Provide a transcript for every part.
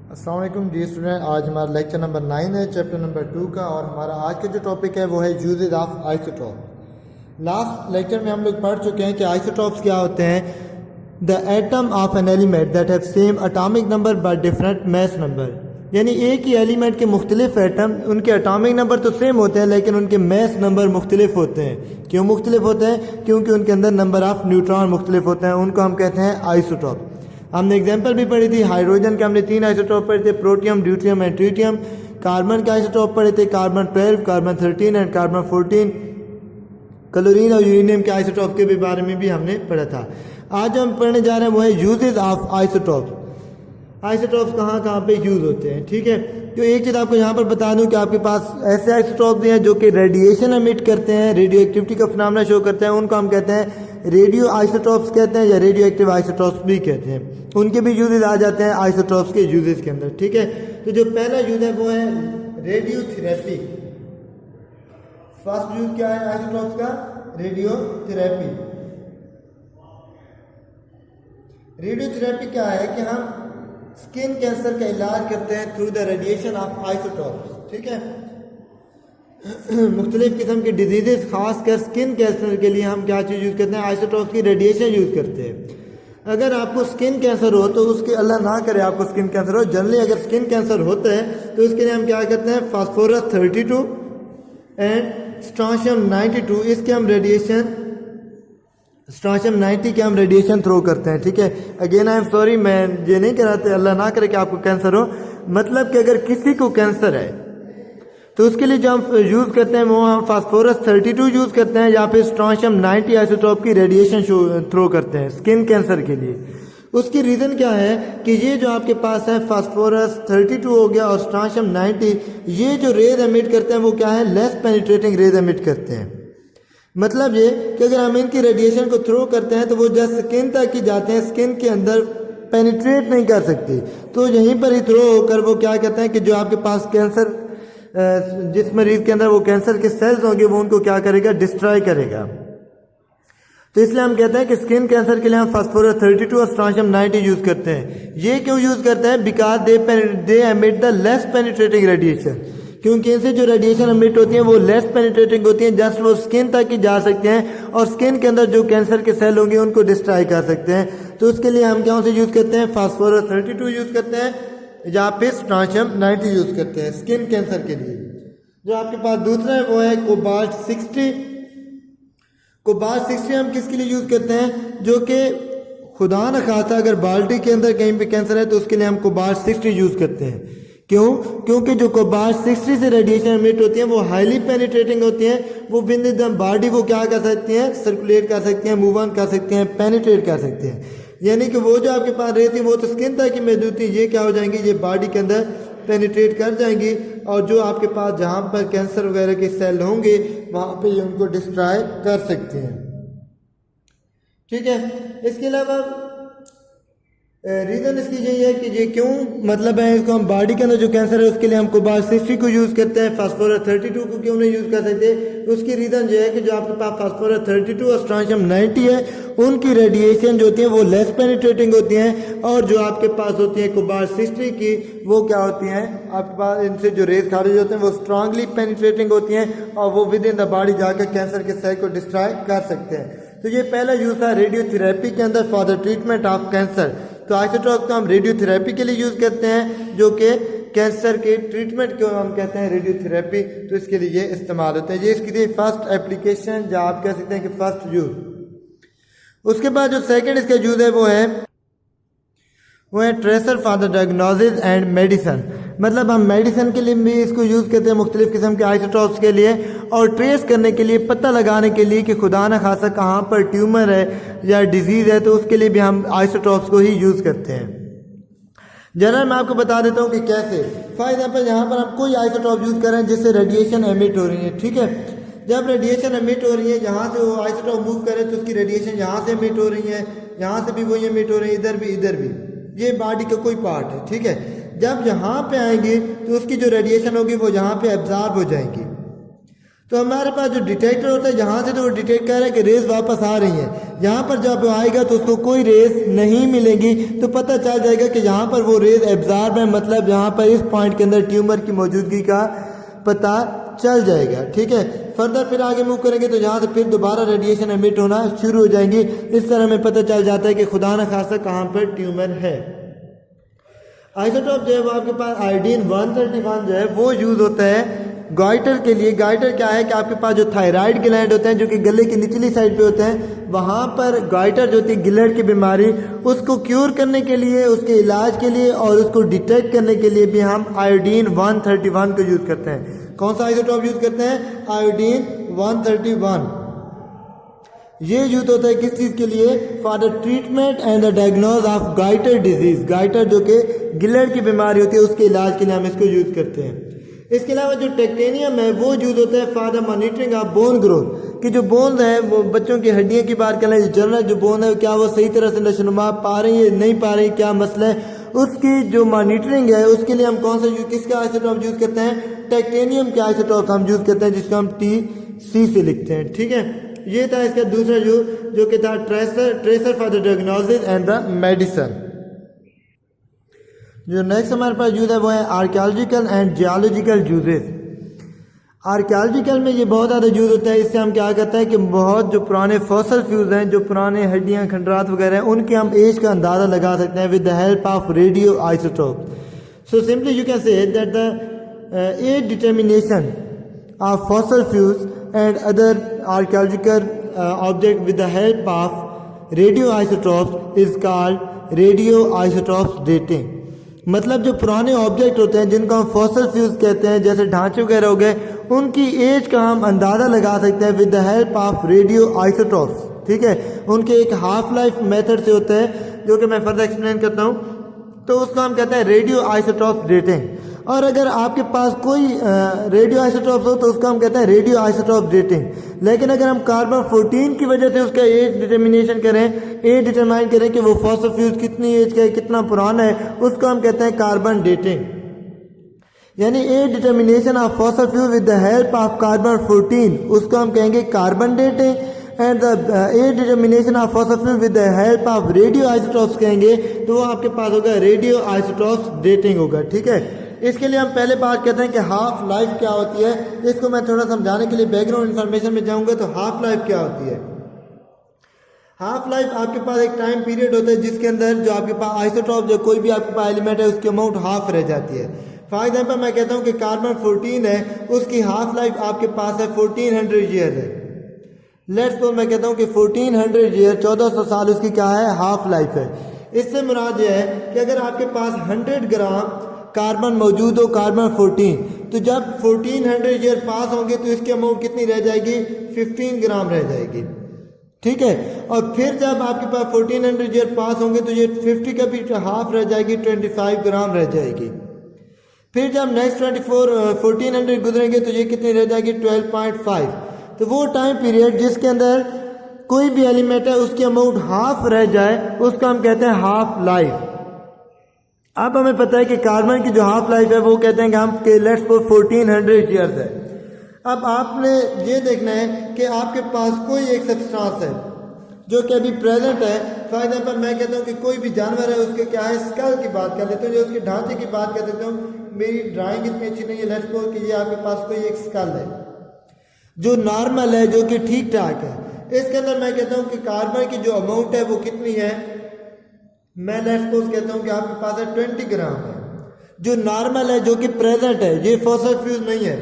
अस्सलाम वालेकुम dear student. आज हमारा लेक्चर नंबर 9 है, चैप्टर नंबर 2 का। और हमारा आज का जो टॉपिक है वो है uses of isotope. Last lecture में हम लोग पढ़ चुके हैं कि आइसोटॉप्स क्या होते हैं। The atom of an element that have same atomic number but different mass number, यानी एक ही एलिमेंट के मुख्तलिफ एटम, उनके एटॉमिक नंबर तो सेम होते हैं लेकिन उनके मास नंबर मुख्तलिफ होते हैं। क्यों मुख्तलिफ होते हैं? क्योंकि उनके अंदर नंबर ऑफ न्यूट्रॉन मुख्तलिफ होते हैं। उनको हम कहते हैं आइसोटॉप। हमने एग्जाम्पल भी पढ़ी थी, हाइड्रोजन के हमने 3 आइसोटॉप पढ़े थे, protium, deuterium and tritium. Carbon के आइसोटॉप पढ़े थे, carbon 12, carbon 13 and carbon 14। Chlorine और यूरेनियम के आइसोटॉप के भी बारे में भी हमने पढ़ा था। आज हम पढ़ने जा रहे हैं वो है यूजेज ऑफ आइसोटॉप। आइसोटॉप्स कहाँ कहाँ पे यूज होते हैं, ठीक है। तो एक चीज़ आपको यहाँ पर बता दूं कि आपके पास ऐसे आइसोटॉप्स हैं जो कि रेडिएशन एमिट करते हैं, रेडियो एक्टिविटी का फिनोमेना शो करते हैं। उनको हम कहते हैं रेडियो आइसोटॉप्स कहते हैं या रेडियो एक्टिव आइसोटॉप्स भी कहते हैं। उनके भी यूजेज आ जाते हैं आइसोटॉप्स के यूजेज के अंदर, ठीक है। तो जो पहला यूज है वो है रेडियोथेरेपी। फर्स्ट यूज क्या है आइसोटॉप्स का? रेडियोथेरेपी। रेडियोथेरेपी क्या है कि हम स्किन कैंसर का इलाज करते हैं through the radiation of isotopes, ठीक है। मुख्तलिफ किस्म के डिजीजेस, खासकर स्किन कैंसर के लिए हम क्या चीज़ यूज़ करते हैं? आइसोटॉप्स की रेडिएशन यूज़ करते हैं। अगर आपको स्किन कैंसर हो तो उसके, अल्लाह ना करे आपको स्किन कैंसर हो, जनरली अगर स्किन कैंसर होता है तो उसके लिए हम क्या करते हैं? फास्फोरस 32 एंड स्ट्रोंशियम 92, इसके हम रेडिएशन, स्ट्रोंशियम 90 के हम रेडिएशन थ्रो करते हैं, ठीक है। अगेन आई एम सॉरी, मैं ये नहीं कह रहा था अल्लाह ना करे कि आपको कैंसर हो, मतलब कि अगर किसी को कैंसर है तो उसके लिए जो हम यूज़ करते हैं वो हम फास्फोरस 32 यूज़ करते हैं या फिर स्ट्रोंशियम 90 आइसोटॉप की रेडिएशन थ्रो करते हैं स्किन कैंसर के लिए। उसकी रीज़न क्या है कि ये जो आपके पास है फास्फोरस 32 हो गया और स्ट्रोंशियम 90, ये जो रेज एमिट करते हैं वो क्या है? लेस पेनिट्रेटिंग रेज एमिट करते हैं। मतलब ये कि अगर हम इनकी रेडिएशन को थ्रो करते हैं तो वो जस्ट स्किन तक ही जाते हैं, स्किन के अंदर पेनिट्रेट नहीं कर सकती। तो यहीं पर ही थ्रो होकर वो क्या कहते हैं कि जो आपके पास कैंसर, जिस मरीज के अंदर वो कैंसर के सेल्स होंगे वो उनको क्या करेगा? डिस्ट्रॉय करेगा। तो इसलिए हम कहते हैं कि स्किन कैंसर के लिए हम फास्फोरस 32 और स्ट्रोंशियम 90 यूज करते हैं। ये क्यों यूज करते हैं? Because they emit the less penetrating radiation, क्योंकि इनसे जो रेडिएशन एमिट होती है वो लेस पेनिट्रेटिंग होती है, जस्ट वो स्किन तक ही जा सकते हैं और स्किन के अंदर जो कैंसर के सेल होंगे उनको डिस्ट्रॉय कर सकते हैं। तो उसके लिए हम क्या से यूज करते हैं? फास्फोरस 32 यूज करते हैं या फिर स्ट्रोंशियम 90 यूज करते हैं स्किन कैंसर के लिए। जो आपके पास दूसरा है वो है कोबाल्ट 60। कोबाल्ट 60 हम किसके लिए यूज करते हैं? जो कि खुदा न खासा अगर बाल्टी के अंदर कहीं पे कैंसर है तो उसके लिए हम कोबाल्ट 60 यूज करते हैं। क्यों? क्योंकि जो कोबाल्ट 60 से रेडिएशन एमिट होती है वो हाईली पेनिट्रेटिंग होती है। वो विद द बॉडी वो क्या कर सकती हैं? सर्कुलेट कर सकती हैं, मूव ऑन कर सकती हैं, पेनिट्रेट कर सकते हैं। यानी कि वो जो आपके पास रहती है वो तो स्किन तक ही मौजूद थी, ये क्या हो जाएंगी? ये बॉडी के अंदर पेनिट्रेट कर जाएंगी और जो आपके पास जहाँ पर कैंसर वगैरह के सेल होंगे वहाँ पे ये उनको डिस्ट्रॉय कर सकते हैं, ठीक है। इसके अलावा रीज़न इसकी यही है कि ये क्यों, मतलब है इसको हम बॉडी के अंदर जो कैंसर है उसके लिए हम कोबाल्ट 60 को यूज़ करते हैं, फास्फोरस 32 को क्यों नहीं यूज़ कर सकते? उसकी रीज़न ये है कि जो आपके पास फास्फोरस 32 और स्ट्रोंशियम 90 है उनकी रेडिएशन जो होती है वो लेस पेनिट्रेटिंग होती हैं और जो आपके पास होती है कोबाल्ट 60 की वो क्या होती हैं? आपके पास इनसे जो रेज खारिज होते हैं वो स्ट्रांगली पेनिट्रेटिंग होती हैं और वो विद इन द बॉडी जाकर कैंसर के सेल को डिस्ट्रॉय कर सकते हैं। तो ये पहला यूज़ था रेडियोथेरेपी के अंदर for the treatment of cancer. तो आइसोटॉप को हम रेडियोथेरेपी के लिए यूज़ करते हैं, जो कि कैंसर के ट्रीटमेंट को हम कहते हैं रेडियोथेरेपी। तो इसके लिए ये इस्तेमाल होते हैं। ये इसकी थी फर्स्ट एप्लीकेशन, या आप कह सकते हैं कि फर्स्ट यूज़। उसके बाद जो सेकंड इसका यूज़ है वो है tracer for the diagnosis and medicine. मतलब हम मेडिसिन के लिए भी इसको यूज़ करते हैं मुख्तलिफ किस्म के आइसोटॉप्स के लिए और ट्रेस करने के लिए, पता लगाने के लिए कि खुदा न खासा कहाँ पर ट्यूमर है या डिजीज़ है, तो उसके लिए भी हम आइसोटॉप्स को ही यूज़ करते हैं। जनरल मैं आपको बता देता हूँ कि कैसे। फॉर एग्जाम्पल यहाँ पर हम कोई आइसोटॉप यूज़ कर रहे हैं जिससे रेडिएशन एमिट हो रही है, ठीक है। जब रेडिएशन एमिट हो रही है, यहाँ से वो आइसोटॉप मूव करें तो उसकी रेडिएशन यहाँ से एमिट हो रही है, यहाँ से भी वही एमिट हो रही है, इधर भी इधर भी, ये बॉडी का कोई पार्ट है, ठीक है। जब यहाँ पे आएंगे तो उसकी जो रेडिएशन होगी वो यहाँ पे एब्जॉर्ब हो जाएंगी। तो हमारे पास जो डिटेक्टर होता है यहाँ से तो वो डिटेक्ट कर रहा है कि रेस वापस आ रही है। यहाँ पर जब आएगा तो उसको कोई रेस नहीं मिलेगी, तो पता चल जाएगा कि यहाँ पर वो रेस एब्जॉर्ब है, मतलब यहाँ पर इस पॉइंट के अंदर ट्यूमर की मौजूदगी का पता चल जाएगा। ठीक है, फर्दर फिर आगे मूव करेंगे तो यहाँ से फिर दोबारा रेडिएशन एमिट होना शुरू हो जाएंगी। इस तरह हमें पता चल जाता है कि खुदा न खासा कहाँ पर ट्यूमर है। आइसोटोप जो है वो आपके पास आयोडीन 131 जो है वो यूज होता है गॉइटर के लिए। गॉइटर क्या है कि आपके पास जो थायराइड ग्लैंड होते हैं जो कि गले की निचली साइड पे होते हैं, वहाँ पर गॉइटर जो होती है गिलहड़ की बीमारी, उसको क्योर करने के लिए, उसके इलाज के लिए और उसको डिटेक्ट करने के लिए भी हम आयोडीन 131 को यूज़ करते हैं। कौन सा आइसोटोप यूज़ करते हैं? आयोडीन 131। ये यूज होता है किस चीज़ के लिए? For the treatment and the diagnose of goitre disease. Goitre जो कि गिलहड़ की बीमारी होती है उसके इलाज के लिए हम इसको यूज करते हैं। इसके अलावा जो टेक्टेनियम है वो यूज होता है for the monitoring of bone growth, कि जो बोन है वो बच्चों की हड्डियों की बात करें, जनरल जो बोन है क्या वो सही तरह से नशोनुमा पा रही है नहीं पा रही, क्या मसला है, उसकी जो मॉनिटरिंग है उसके लिए हम कौन सा किसका आइसोटोप यूज करते हैं? टेक्टेनियम के आइसोटोप हम यूज करते हैं जिसको हम TC से लिखते हैं। ठीक है, ये था इसका दूसरा जो कि था tracer for the diagnosis and the medicine. जो नेक्स्ट हमारे पास यूज है वो है archaeological and geological uses. Archaeological में ये बहुत ज़्यादा यूज होता है। इससे हम क्या करते हैं कि बहुत जो पुराने फॉसल फ्यूज हैं, जो पुराने हड्डियाँ खंडरात वगैरह हैं, उनके हम एज का अंदाज़ा लगा सकते हैं with the help of radio isotope. So simply you can say that the age determination of fossil fuels and other archaeological object with the help of radio isotopes is called radio isotopes dating. मतलब जो पुराने object होते हैं जिनको हम fossil fuse कहते हैं, जैसे ढांचे वगैरह हो गए, उनकी एज का हम अंदाज़ा लगा सकते हैं with the help of radio isotopes. ठीक है, उनके एक हाफ लाइफ मेथड से होता है जो कि मैं फर्दर एक्सप्लेन करता हूँ, तो उसको हम कहते हैं रेडियो आइसोटोप डेटिंग। और अगर आपके पास कोई रेडियो आइसोटोप हो तो उसको हम कहते हैं रेडियो आइसोटोप डेटिंग। लेकिन अगर हम कार्बन 14 की वजह से उसका एज डिटर्मिनेशन करें, एज डिटरमाइन करें कि वो फॉसल फ्यूज कितनी एज का है, कितना पुराना है, उसको हम कहते हैं कार्बन डेटिंग। यानी age determination of fossil fuels with the help of carbon 14, उसको हम कहेंगे carbon dating. And the age determination of fossil fuels with the help of radio isotopes कहेंगे तो वो आपके पास होगा रेडियो आइसोटोप्स डेटिंग होगा। ठीक है, इसके लिए हम पहले बात करते हैं कि हाफ लाइफ क्या होती है। इसको मैं थोड़ा समझाने के लिए बैकग्राउंड इन्फॉर्मेशन में जाऊंगा। तो हाफ लाइफ क्या होती है? हाफ लाइफ आपके पास एक टाइम पीरियड होता है जिसके अंदर जो आपके पास आइसोटोप जो कोई भी आपके पास एलिमेंट है उसकी अमाउंट हाफ रह जाती है। फॉर एग्जाम्पल मैं कहता हूँ कि कार्बन 14 है, उसकी हाफ लाइफ आपके पास है 1400 ईयर है। लेट्स सपोज मैं कहता हूँ कि 1400 ईयर 1400 साल उसकी क्या है? हाफ लाइफ है। इससे मुराद यह है कि अगर आपके पास 100 ग्राम कार्बन मौजूद हो, कार्बन 14, तो जब 1400 ईयर पास होंगे तो इसकी अमाउंट कितनी रह जाएगी? 15 ग्राम रह जाएगी। ठीक है, और फिर जब आपके पास 1400 ईयर पास होंगे तो ये 50 का भी हाफ रह जाएगी, 25 ग्राम रह जाएगी। फिर जब नेक्स्ट 1400 गुजरेंगे तो ये कितनी रह जाएगी? 12.5। तो वो टाइम पीरियड जिसके अंदर कोई भी एलिमेंट है उसकी अमाउंट हाफ रह जाए उसको हम कहते हैं हाफ लाइफ। अब हमें पता है कि कार्बन की जो हाफ लाइफ है वो कहते हैं कि हम लेट्स सपोज 1400 ईयर्स है। अब आपने ये देखना है कि आपके पास कोई एक सब्सटेंस है जो कि अभी प्रेजेंट है। फॉर एग्जाम्पल मैं कहता हूँ कि कोई भी जानवर है उसके क्या है स्कल की बात कर लेते हैं, जो उसके ढांचे की बात कर देता हूँ। मेरी ड्राइंग इतनी अच्छी नहीं है, लेट्स सपोज कि ये आपके पास कोई एक स्कल है जो नॉर्मल है, जो कि ठीक ठाक है। इसके अंदर मैं कहता हूँ कि कार्बन की जो अमाउंट है वो कितनी है? मैं लेट्स सपोज कहता हूँ कि आपके पास है 20 ग्राम है, जो नॉर्मल है, जो कि प्रेजेंट है, ये फॉसल फ्यूज नहीं है।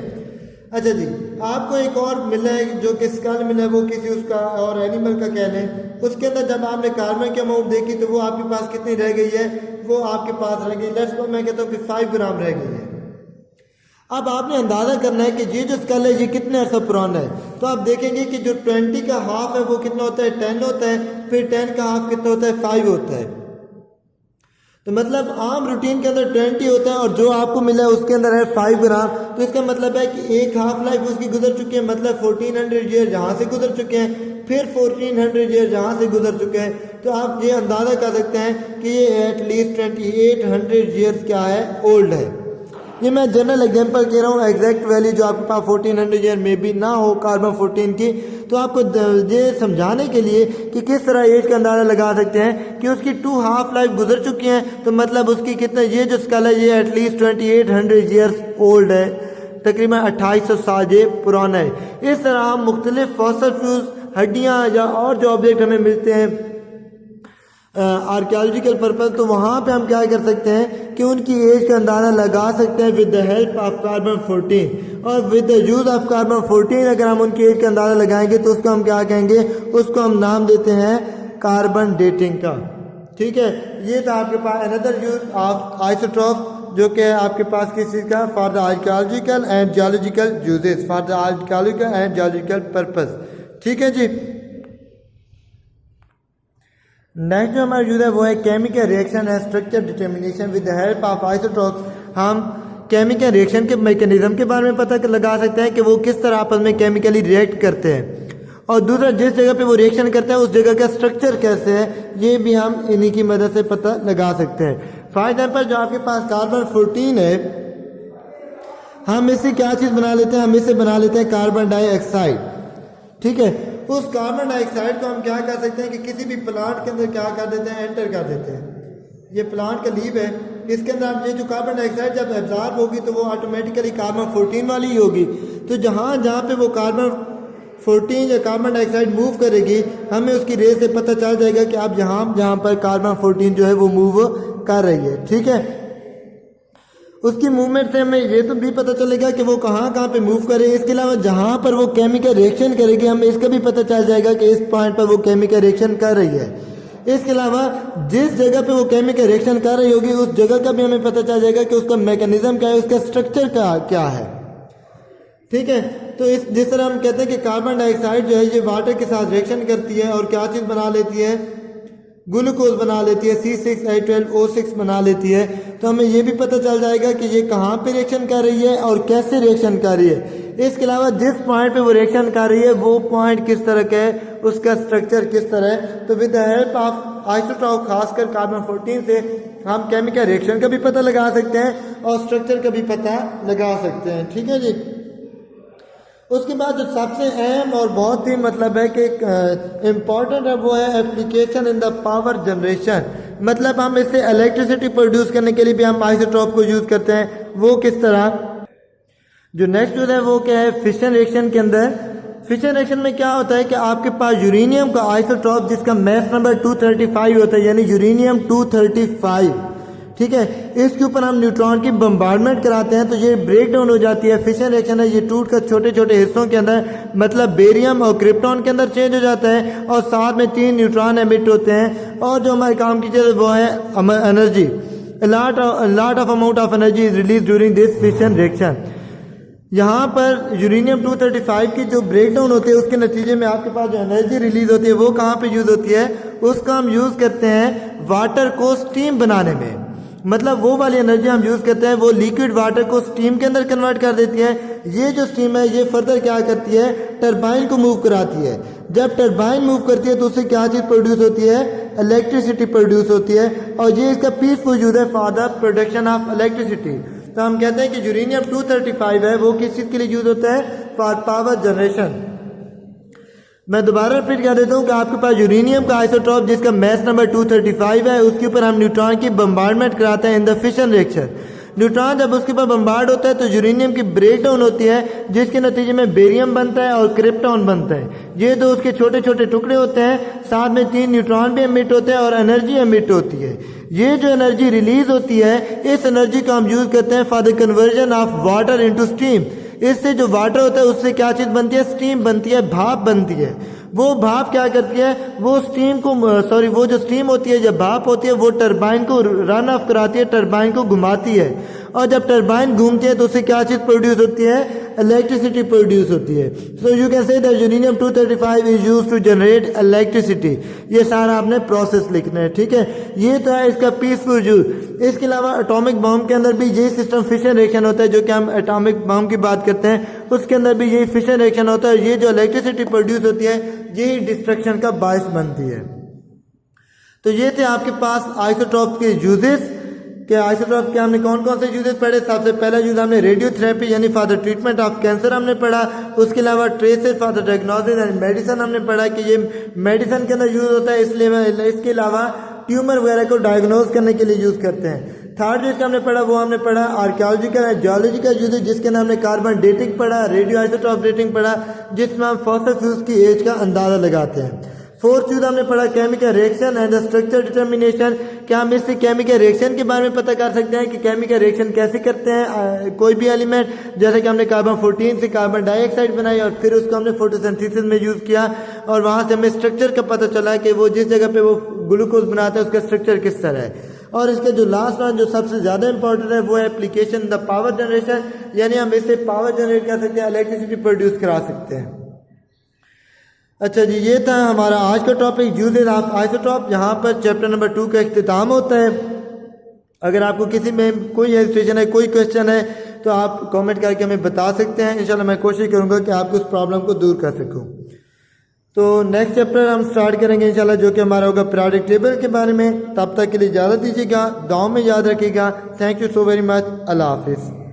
अच्छा जी, आपको एक और मिला है जो कि स्कल मिला है, वो किसी उसका और एनिमल का कह लें, उसके अंदर जब आपने कार्बन की अमाउंट देखी तो वो आपके पास कितनी रह गई है? वो आपके पास रह गई लेट्स सपोज मैं कहता हूँ कि 5 ग्राम रह गई है। अब आपने अंदाजा करना है कि ये जो स्कल है ये कितने अर्सा पुराना है। तो आप देखेंगे कि जो 20 का हाफ है वो कितना होता है? 10 होता है। फिर 10 का हाफ कितना होता है? 5 होता है। तो मतलब आम रूटीन के अंदर 20 होता है और जो आपको मिला है उसके अंदर है 5 ग्राम। तो इसका मतलब है कि एक हाफ लाइफ उसकी गुजर चुकी है, मतलब 1400 ईयर जहाँ से गुजर चुके हैं, फिर 1400 ईयर जहाँ से गुजर चुके हैं। तो आप ये अंदाज़ा कर सकते हैं कि ये एटलीस्ट 2800 ईयर्स क्या है? ओल्ड है। ये मैं जनरल एग्जांपल कह रहा हूँ, एग्जैक्ट वैल्यू जो आपके पास 1400 ईयर में भी ना हो कार्बन 14 की, तो आपको ये समझाने के लिए कि किस तरह एज का अंदाज़ा लगा सकते हैं कि उसकी 2 हाफ लाइफ गुजर चुकी हैं, तो मतलब उसकी कितना, ये जो स्कल है ये एटलीस्ट 2800 ईयर्स ओल्ड है, तकरीबन 2800 साल ये पुराना है। इस तरह हम मुख्तलिफ फॉसिल फ्यूल्स, हड्डियाँ या और जो ऑब्जेक्ट हमें मिलते हैं आर्कियोलॉजिकल पर्पज, तो वहाँ पे हम क्या कर सकते हैं कि उनकी एज का अंदाज़ा लगा सकते हैं with the help of carbon 14। और with the use of carbon 14 अगर हम उनकी एज का अंदाज़ा लगाएंगे तो उसको हम क्या कहेंगे, उसको हम नाम देते हैं कार्बन डेटिंग का। ठीक है, ये था आपके पास अनदर यूज ऑफ आइसोटोप, जो कि आपके पास किस चीज़ का, for the archaeological and geological uses, for the archaeological and geological purpose. ठीक है जी। नेक्स्ट जो हमारा यूज है वो है chemical reaction and structure determination with the help of isotopes. हम केमिकल रिएक्शन के मैकेनिज्म के बारे में पता लगा सकते हैं कि वो किस तरह आपस में केमिकली रिएक्ट करते हैं, और दूसरा जिस जगह पे वो रिएक्शन करते हैं उस जगह का स्ट्रक्चर कैसे है, ये भी हम इन्हीं की मदद से पता लगा सकते हैं। फॉर एग्जाम्पल जो आपके पास कार्बन 14 है, हम इससे क्या चीज़ बना लेते हैं, हम इससे बना लेते हैं कार्बन डाइऑक्साइड। ठीक है, उस कार्बन डाइऑक्साइड को हम क्या कर सकते हैं कि किसी भी प्लांट के अंदर क्या कर देते हैं, एंटर कर देते हैं। ये प्लांट का लीव है, इसके अंदर आप ये जो कार्बन डाइऑक्साइड जब एब्जॉर्ब होगी तो वो ऑटोमेटिकली कार्बन 14 वाली ही होगी। तो जहाँ जहाँ पे वो कार्बन 14 या कार्बन डाइऑक्साइड मूव करेगी, हमें उसकी रेस से पता चल जाएगा कि अब जहाँ पर कार्बन 14 जो है वो मूव कर रही है। ठीक है, उसकी मूवमेंट से हमें ये तो भी पता चलेगा कि वो कहाँ कहाँ पे मूव करे। इसके अलावा जहाँ पर वो केमिकल रिएक्शन करेगी, हमें इसका भी पता चल जाएगा कि इस पॉइंट पर वो केमिकल रिएक्शन कर रही है। इसके अलावा जिस जगह पे वो केमिकल रिएक्शन कर रही होगी उस जगह का भी हमें पता चल जाएगा कि उसका मैकेनिज्म क्या है, उसका स्ट्रक्चर क्या है। ठीक है, तो जिस तरह हम कहते हैं कि कार्बन डाइऑक्साइड जो है ये वाटर के साथ रिएक्शन करती है और क्या चीज़ बना लेती है, ग्लूकोज बना लेती है, C6H12O6 बना लेती है। तो हमें ये भी पता चल जाएगा कि ये कहाँ पे रिएक्शन कर रही है और कैसे रिएक्शन कर रही है। इसके अलावा जिस पॉइंट पे वो रिएक्शन कर रही है वो पॉइंट किस तरह का है, उसका स्ट्रक्चर किस तरह है। तो with the help of isotope, खासकर कार्बन 14 से हम केमिकल रिएक्शन का भी पता लगा सकते हैं और स्ट्रक्चर का भी पता लगा सकते हैं। ठीक है जी। उसके बाद जो सबसे अहम और बहुत ही मतलब है कि इम्पॉर्टेंट है वो है application in the power generation. मतलब हम इससे इलेक्ट्रिसिटी प्रोड्यूस करने के लिए भी हम आइसोटोप को यूज़ करते हैं। वो किस तरह, जो नेक्स्ट यूज है वो क्या है, फिशन रिएक्शन के अंदर। फिशन रिएक्शन में क्या होता है कि आपके पास यूरेनियम का आइसोटोप जिसका मास नंबर 235 होता है, यानी यूरेनियम 235। ठीक है, इसके ऊपर हम न्यूट्रॉन की बम्बार्डमेंट कराते हैं तो ये ब्रेक डाउन हो जाती है। फिशन रिएक्शन है, ये टूट कर छोटे छोटे हिस्सों के अंदर, मतलब बेरियम और क्रिप्टॉन के अंदर चेंज हो जाता है और साथ में 3 न्यूट्रॉन एमिट होते हैं। और जो हमारे काम की चीज़ वो है energy, lot of amount of energy is release during this fission reaction. यहाँ पर यूरेनियम 235 की जो ब्रेक डाउन होती है उसके नतीजे में आपके पास जो एनर्जी रिलीज होती है वो कहाँ पे यूज़ होती है, उसका हम यूज़ करते हैं वाटर को स्टीम बनाने में। मतलब वो वाली एनर्जी हम यूज़ करते हैं वो लिक्विड वाटर को स्टीम के अंदर कन्वर्ट कर देती है। ये जो स्टीम है ये फर्दर क्या करती है, टरबाइन को मूव कराती है। जब टरबाइन मूव करती है तो उससे क्या चीज़ प्रोड्यूस होती है, इलेक्ट्रिसिटी प्रोड्यूस होती है। और ये इसका पीसफुल यूज है for the production of electricity. तो हम कहते हैं कि यूरेनियम 235 है वो किस चीज़ के लिए यूज होता है, फॉर पावर जनरेशन। मैं दोबारा रिपीट कर देता हूँ कि आपके पास यूरेनियम का आइसोटोप जिसका मास नंबर 235 है, उसके ऊपर हम न्यूट्रॉन की बम्बार्डमेंट कराते हैं in the fission reaction. Neutron जब उसके ऊपर बम्बार्ड होता है तो यूरेनियम की ब्रेक डाउन होती है जिसके नतीजे में बेरियम बनता है और क्रिप्टॉन बनता है। ये दो उसके छोटे छोटे टुकड़े होते हैं, साथ में 3 न्यूट्रॉन भी एमिट होते हैं और एनर्जी एमिट होती है। ये जो एनर्जी रिलीज होती है इस एनर्जी को हम यूज करते हैं for the conversion of water into steam. इससे जो वाटर होता है उससे क्या चीज़ बनती है, स्टीम बनती है, भाप बनती है। वो भाप क्या करती है, वो स्टीम को वो जो स्टीम होती है, जब भाप होती है वो टरबाइन को रन ऑफ कराती है, टरबाइन को घुमाती है। और जब टरबाइन घूमती है तो उससे क्या चीज़ प्रोड्यूस होती है, इलेक्ट्रिसिटी प्रोड्यूस होती है। So you can say that uranium 235 is used to generate electricity. ये सारा आपने प्रोसेस लिखना है। ठीक है, ये तो है इसका पीसफुल यूज। इसके अलावा एटॉमिक बॉम्ब के अंदर भी यही सिस्टम फिशन रिएक्शन होता है, जो कि हम एटॉमिक बॉम्ब की बात करते हैं उसके अंदर भी यही फिशन रिएक्शन होता है। ये जो इलेक्ट्रिसिटी प्रोड्यूस होती है यही डिस्ट्रक्शन का बायस बनती है। तो ये थे आपके पास आइसोटोप के यूजेस। कि आइसोटॉप के हमने कौन कौन से यूजेस पढ़े। सबसे पहला यूज हमने रेडियोथेरेपी यानी for the treatment of cancer हमने पढ़ा। उसके अलावा traces for the diagnosis and medicine हमने पढ़ा कि ये मेडिसिन के अंदर यूज होता है, इसलिए इसके अलावा ट्यूमर वगैरह को डायग्नोज करने के लिए यूज करते हैं। थर्ड यूज हमने पढ़ा वो हमने पढ़ा आर्कियोलॉजिकल एंड जियोलॉजिकल यूज, जिसके नाम हमने कार्बन डेटिंग पढ़ा, रेडियो आइसोटॉप डेटिंग पढ़ा, जिसमें हम फॉसिल फ्यूल्स की एज का अंदाजा लगाते हैं। फोर्थ यूज हमने पढ़ा chemical reaction and structure determination, क्या हम इससे केमिकल रिएक्शन के बारे में पता कर सकते हैं कि केमिकल रिएक्शन कैसे करते हैं कोई भी एलिमेंट, जैसे कि हमने कार्बन 14 से कार्बन डाइऑक्साइड बनाई और फिर उसको हमने फोटोसिंथेसिस में यूज किया और वहां से हमें स्ट्रक्चर का पता चला कि वो जिस जगह पे वो ग्लूकोज बनाता है उसका स्ट्रक्चर किस तरह है। और इसके जो लास्ट वन जो सबसे ज्यादा इंपॉर्टेंट है वो है एप्लीकेशन द पावर जनरेशन, यानी हम इससे पावर जनरेट कर सकते हैं, इलेक्ट्रिसिटी प्रोड्यूस करा सकते हैं। अच्छा जी, ये था हमारा आज का टॉपिक यूजेस ऑफ आइसोटॉप। यहाँ पर चैप्टर नंबर 2 का इख्तिताम होता है। अगर आपको किसी में कोई हेजिटेशन है, कोई क्वेश्चन है तो आप कमेंट करके हमें बता सकते हैं। इंशाल्लाह मैं कोशिश करूँगा कि आपको उस प्रॉब्लम को दूर कर सकूँ। तो नेक्स्ट चैप्टर हम स्टार्ट करेंगे इंशाल्लाह, जो कि हमारा होगा पीरियोडिक टेबल के बारे में। तब तक के लिए इजाज़त दीजिएगा, दुआ में याद रखिएगा। Thank you so very much. अल्लाह हाफिज़।